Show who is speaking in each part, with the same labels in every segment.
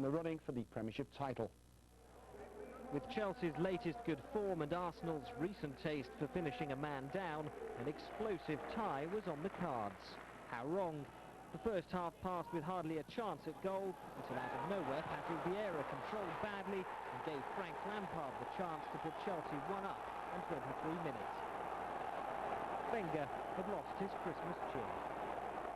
Speaker 1: the running for the Premiership title.
Speaker 2: With Chelsea's latest good form and Arsenal's recent taste for finishing a man down, an explosive tie was on the cards. How wrong? The first half passed with hardly a chance at goal, until out of nowhere Patrick Vieira controlled badly and gave Frank Lampard the chance to put Chelsea 1 up in 23 minutes. Wenger had lost his Christmas cheer.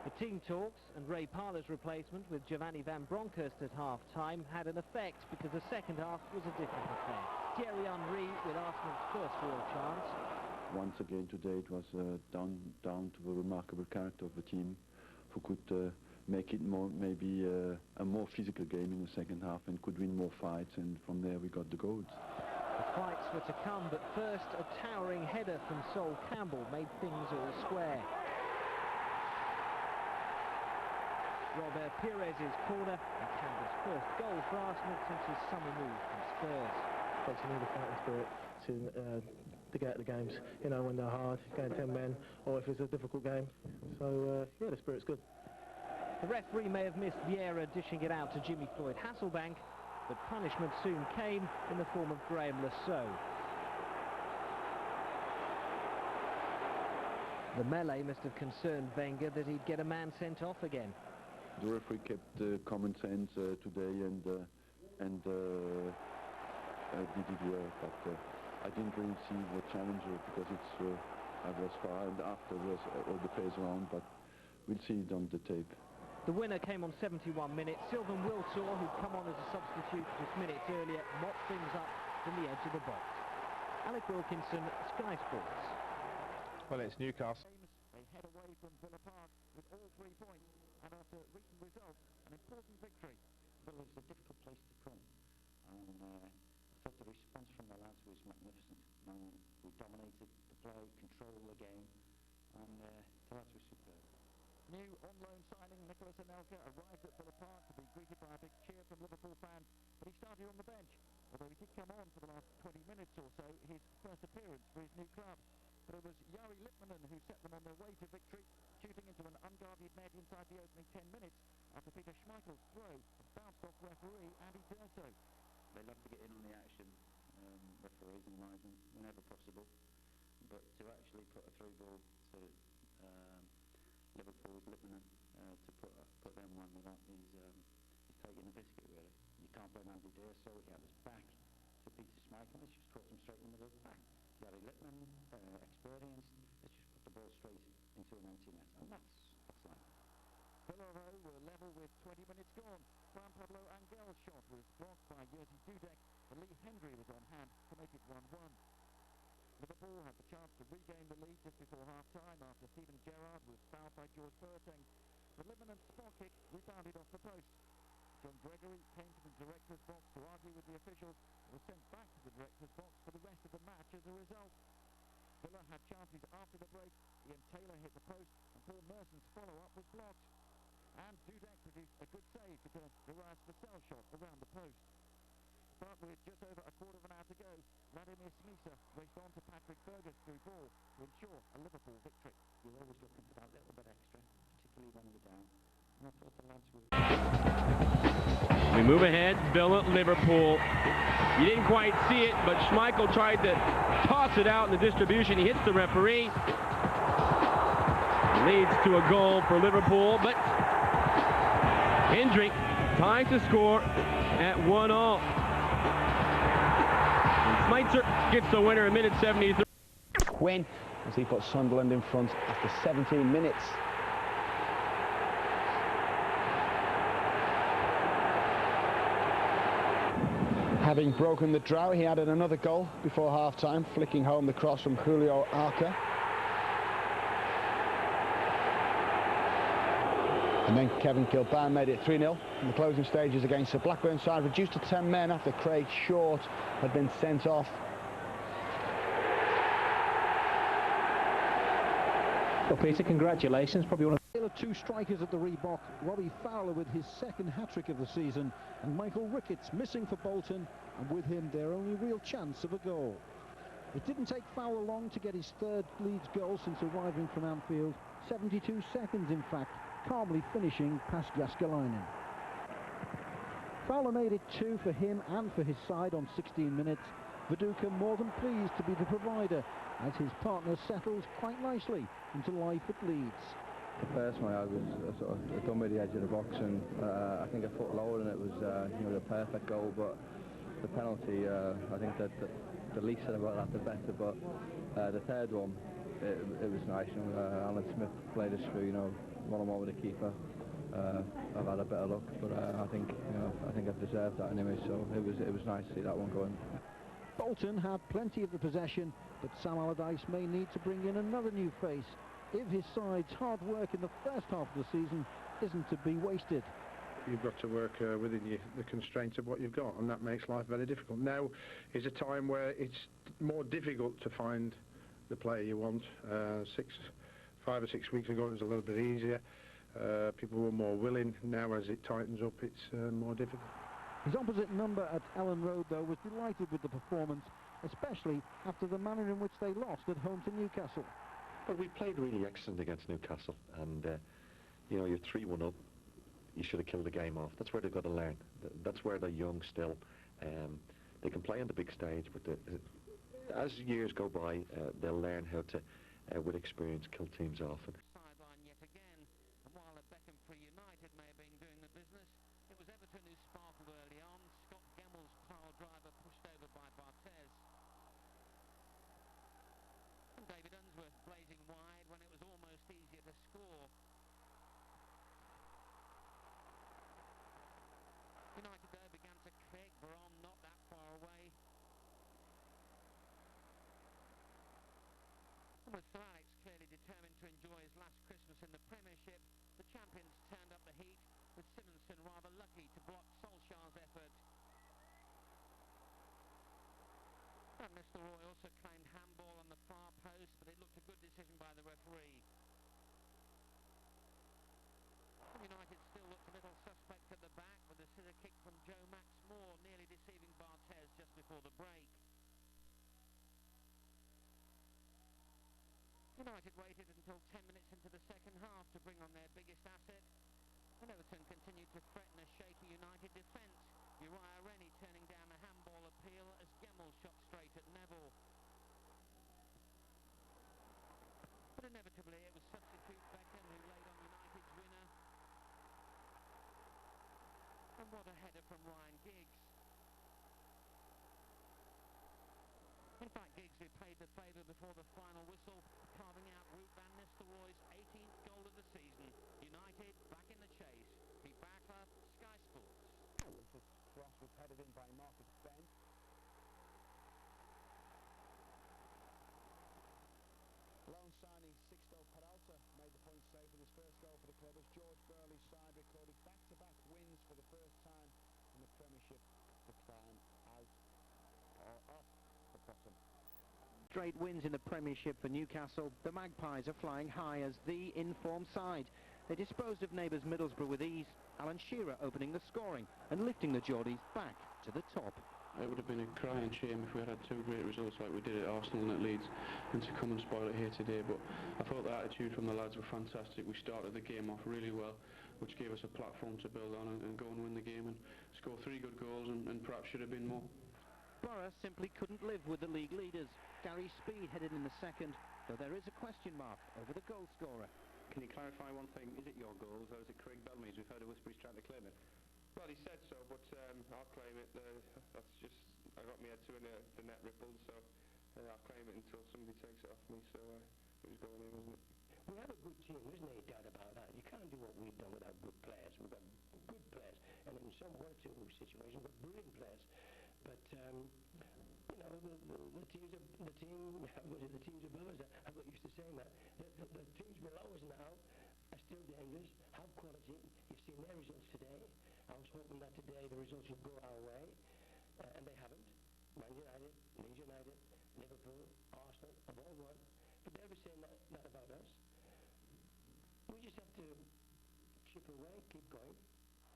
Speaker 2: The team talks and Ray Parlour's replacement with Giovanni Van Bronckhorst at half-time had an effect, because the second half was a different affair. Thierry Henry with Arsenal's first real chance.
Speaker 3: Once again today it was down to the remarkable character of the team, who could make it maybe a more physical game in the second half and could win more fights, and from there we got the goals.
Speaker 2: The fights were to come, but first a towering header from Sol Campbell made things all square. Robert Pires's corner and Campbell's first goal for Arsenal since his summer move from Spurs.
Speaker 4: Takes you need a fighting spirit to get at the games, you know, when they're hard, going 10 men, or if it's a difficult game. So, yeah, the spirit's good.
Speaker 2: The referee may have missed Vieira dishing it out to Jimmy Floyd Hasselbank, but punishment soon came in the form of Graham Lasso. The melee must have concerned Wenger that he'd get a man sent off again.
Speaker 3: The referee kept common sense today and did it well, but I didn't really see the challenger, because I was far and after was all the players around, but we'll see it on the tape.
Speaker 2: The winner came on 71 minutes. Sylvain Wiltord, who'd come on as a substitute just minutes earlier, mopped things up from the edge of the box. Alec Wilkinson, Sky Sports.
Speaker 1: Well, it's Newcastle.
Speaker 5: They head away from Villa Park with all 3 points, and after recent results, an important victory.
Speaker 6: Well, it's a difficult place to come, and I thought the response from the lads was magnificent. We dominated the play, controlled the game, and the lads were superb.
Speaker 5: New on-loan signing Nicolas Anelka arrived at Villa Park to be greeted by a big cheer from Liverpool fans, but he started on the bench, although he did come on for the last 20 minutes or so, his first appearance for his new club. But it was Jari Litmanen who set them on their way to victory, shooting into an unguarded net inside the opening 10 minutes after Peter Schmeichel's throw bounced off referee Andy D'Urso.
Speaker 6: They love to get in on the action, referees and linesmen, whenever possible, but to actually put a through ball to Liverpool's Litmanen to put them one with that is taking a biscuit, really. You can't blame Andy D'Urso. He had his back to Peter Schmeichel. It's just caught him straight in the middle of the back. Jari Litmanen, experienced. Let's just put the ball straight into an empty net, and that's life.
Speaker 5: Villa were level with 20 minutes gone. Juan Pablo Angel's shot was blocked by Jerzy Dudek, and Lee Hendry was on hand to make it 1-1. Liverpool had the chance to regain the lead just before half-time after Steven Gerrard was fouled by George Boateng. But Litmanen's spot kick rebounded off the post. John Gregory came to the director's box to argue with the officials and was sent back to the director's box for the rest of the match as a result. Villa had chances after the break. Ian Taylor hit the post, and Paul Merson's follow-up was blocked. And Dudek produced a good save to turn Gerrard's Vassell shot around the post. But with just over a quarter of an hour to go, Vladimir Smisa raced on to Patrick Berger's through ball to ensure a Liverpool victory.
Speaker 6: You're always looking for that little bit extra, particularly when we're down. And I thought the lads were...
Speaker 7: We move ahead, Villa, Liverpool. You didn't quite see it, but Schmeichel tried to toss it out in the distribution. He hits the referee. Leads to a goal for Liverpool, but Hendry trying to score at 1-1. Schmeitzer gets the winner in minute 73.
Speaker 1: Quinn, as he puts Sunderland in front after 17 minutes. Having broken the drought, he added another goal before half-time, flicking home the cross from Julio Arca. And then Kevin Kilbane made it 3-0 in the closing stages against the Blackburn side, reduced to 10 men after Craig Short had been sent off.
Speaker 4: Well, Peter, congratulations. Probably one of
Speaker 8: two strikers at the Reebok, Robbie Fowler with his second hat-trick of the season, and Michael Ricketts missing for Bolton, and with him their only real chance of a goal. It didn't take Fowler long to get his third Leeds goal since arriving from Anfield, 72 seconds in fact, calmly finishing past Jaskalainen. Fowler made it 2 for him and for his side on 16 minutes. Viduka more than pleased to be the provider as his partner settles quite nicely into life at Leeds.
Speaker 3: The first one I was sort of done with the edge of the box, and I think a foot lower, and it was the perfect goal. But the penalty, I think that the least said about that, the better. But the third one, it was nice. Alan Smith played us through, one on one with the keeper. I've had a better look, but I think I've deserved that anyway. So it was nice to see that one going.
Speaker 8: Bolton had plenty of the possession, but Sam Allardyce may need to bring in another new face if his side's hard work in the first half of the season isn't to be wasted.
Speaker 9: You've got to work within the constraints of what you've got, and that makes life very difficult. Now is a time where it's more difficult to find the player you want. 5 or 6 weeks ago it was a little bit easier. People were more willing. Now as it tightens up, it's more difficult.
Speaker 8: His opposite number at Ellen Road, though, was delighted with the performance, especially after the manner in which they lost at home to Newcastle.
Speaker 10: Well, we played really excellent against Newcastle, and you're 3-1 up. You should have killed the game off. That's where they've got to learn. That's where they're young still. They can play on the big stage, but as years go by, they'll learn how to, with experience, kill teams off.
Speaker 2: Sideline yet again, and while Beckham Free United may have been doing the business, it was Everton who sparkled early on. Scott Gemmell's pile driver pushed over by Barthez. And David Unsworth blazing wide when it was almost easier to score. United though began to kick, Veron not that far away. And with Sir Alex clearly determined to enjoy his last Christmas in the Premiership, the champions turned up the heat, with Simonson rather lucky to block Solskjaer's effort. And Mr. Roy also claimed handball on the far post, but it looked a good decision by the referee. United still looked a little suspect at the back, with a scissor kick from Joe Max Moore nearly deceiving Barthez just before the break. United waited until 10 minutes into the second half to bring on their biggest asset, and Everton continued to threaten a shaky United defence. Uriah Rennie turning down a handball appeal as Gemmell shot straight at Neville. But inevitably it was substitute Beckham who laid on United's winner. And what a header from Ryan Giggs. In fact, Giggs repaid the favour before the final whistle, carving out Ruud van Nistelrooy's 18th goal of the season. United back in the chase. Pete Barclay, Sky Sports.
Speaker 1: The cross was headed in by Marcus Bent. Lone signing Sixto Peralta made the point save with his first goal for the club as George Burley's side recorded back-to-back wins for the first time in the Premiership to climb out or off the bottom.
Speaker 2: Straight wins in the Premiership for Newcastle. The Magpies are flying high as the informed side. They disposed of neighbours Middlesbrough with ease. Alan Shearer opening the scoring and lifting the Geordies back to the top.
Speaker 11: It would have been a crying shame if we had 2 great results like we did at Arsenal and at Leeds, and to come and spoil it here today. But I thought the attitude from the lads were fantastic. We started the game off really well, which gave us a platform to build on and go and win the game and score 3 good goals, and perhaps should have been more.
Speaker 2: Borough simply couldn't live with the league leaders. Gary Speed headed in the second, though there is a question mark over the goal scorer.
Speaker 11: Can you clarify one thing? Is it your goals or is it Craig Bellamy's? We've heard a whisper he's trying to claim it. Well, he said so, but I'll claim it. That's just, I got my head to the net rippled, so I'll claim it until somebody takes it off me. So it was going in, wasn't it?
Speaker 12: We have a good team, there's no doubt about that. You can't do what we've done without good players. We've got good players, and in some 1 or 2 situations, we've got brilliant players. But the teams above us, I'm not used to saying that. The teams below us now are still dangerous, have quality. You've seen their results today. I was hoping that today the results would go our way, and they haven't. Man United, Leeds United, Liverpool, Arsenal have all won. But they'll be saying that about us. We just have to chip away, keep going.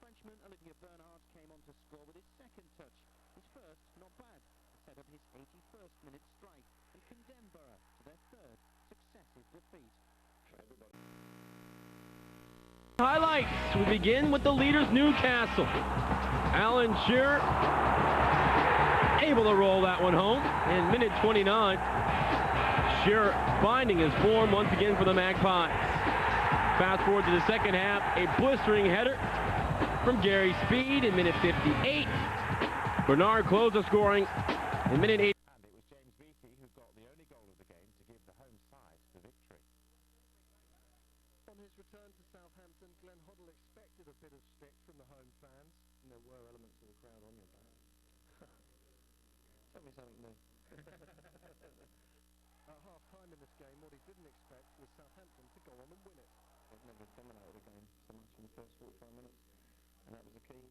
Speaker 2: Frenchman Olivier Bernard came on to score with his second touch. His first, not bad, set up his 81st minute strike and condemned Borough to their 3rd successive defeat.
Speaker 7: Highlights. We begin with the leaders, Newcastle. Alan Shearer able to roll that one home in minute 29. Shearer finding his form once again for the Magpies. Fast forward to the second half, a blistering header from Gary Speed in minute 58. Bernard closed the scoring in minute 8.
Speaker 13: And it was James Beattie who got the only goal of the game to give the home side the victory.
Speaker 14: On his return to Southampton, Glenn Hoddle expected a bit of stick from the home fans.
Speaker 11: And there were elements of the crowd on your back. Tell me something new.
Speaker 14: At half-time in this game, what he didn't expect was Southampton to go on and win it.
Speaker 11: I've never dominated a game so much in the first 45 minutes, and that was the key.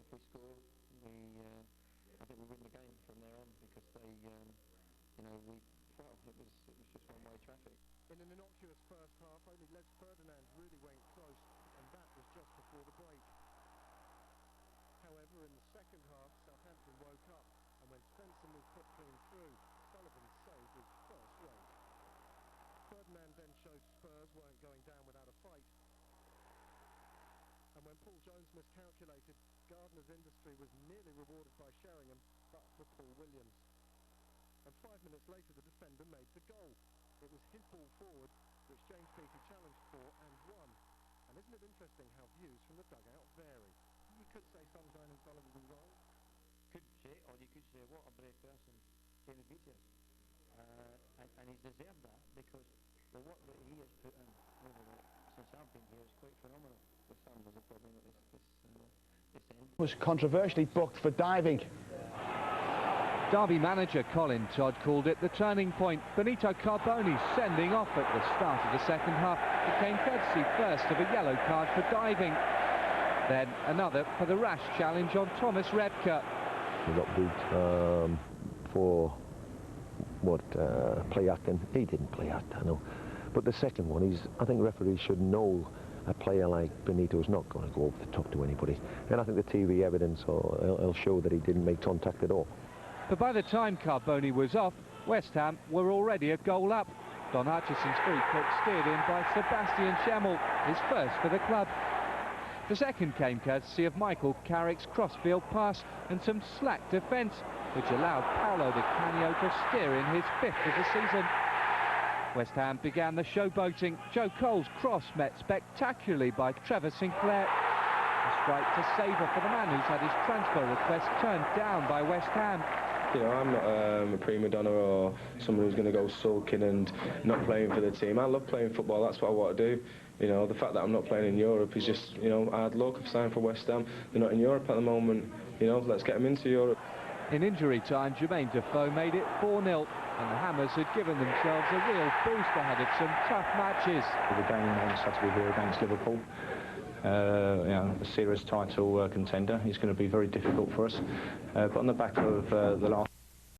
Speaker 11: If we score, I think we win the game from there on, because they, it was just one-way traffic.
Speaker 14: In an innocuous first half, only Les Ferdinand really went close, and that was just before the break. However, in the second half, Southampton woke up, and when Svensson was put clean through, Sullivan's save was first rate. Ferdinand then showed Spurs weren't going down without a fight. And when Paul Jones miscalculated, Gardner's industry was nearly rewarded by Sheringham, but for Paul Williams. And 5 minutes later, the defender made the goal. It was his ball forward, which James Beattie challenged for and won. And isn't it interesting how views from the dugout vary?
Speaker 11: You could say Sunshine and Sullivan was wrong.
Speaker 6: Could say, or you could say, what a brave person James Beattie is. And he's deserved that, because the work that he has put in since I've been here is quite phenomenal.
Speaker 11: The sun was a problem at this end.
Speaker 1: Was controversially booked for diving.
Speaker 2: Derby manager Colin Todd called it the turning point. Benito Carboni sending off at the start of the second half. It came courtesy first of a yellow card for diving. Then another for the rash challenge on Thomas Rebka.
Speaker 15: He got booked for play acting. He didn't play act, I know. But the second one, I think referees should know a player like Benito's not going to go over the top to anybody. And I think the TV evidence will show that he didn't make contact at all.
Speaker 2: But by the time Carboni was off, West Ham were already a goal up. Don Hutchison's free kick steered in by Sebastian Schemmel, his first for the club. The second came courtesy of Michael Carrick's crossfield pass and some slack defence, which allowed Paolo Di Canio to steer in his 5th of the season. West Ham began the showboating. Joe Cole's cross met spectacularly by Trevor Sinclair. A strike to savour for the man who's had his transfer request turned down by West Ham.
Speaker 16: You know, I'm not a prima donna or someone who's going to go sulking and not playing for the team. I love playing football, that's what I want to do. You know, the fact that I'm not playing in Europe is just, you know, hard luck. I've signed for West Ham. They're not in Europe at the moment. You know, let's get them into Europe.
Speaker 2: In injury time, Jermaine Defoe made it 4-0, and the Hammers had given themselves a real boost ahead of some tough matches.
Speaker 17: The game on Saturday here against Liverpool, you know, a serious title contender. It's going to be very difficult for us. But on the back of the last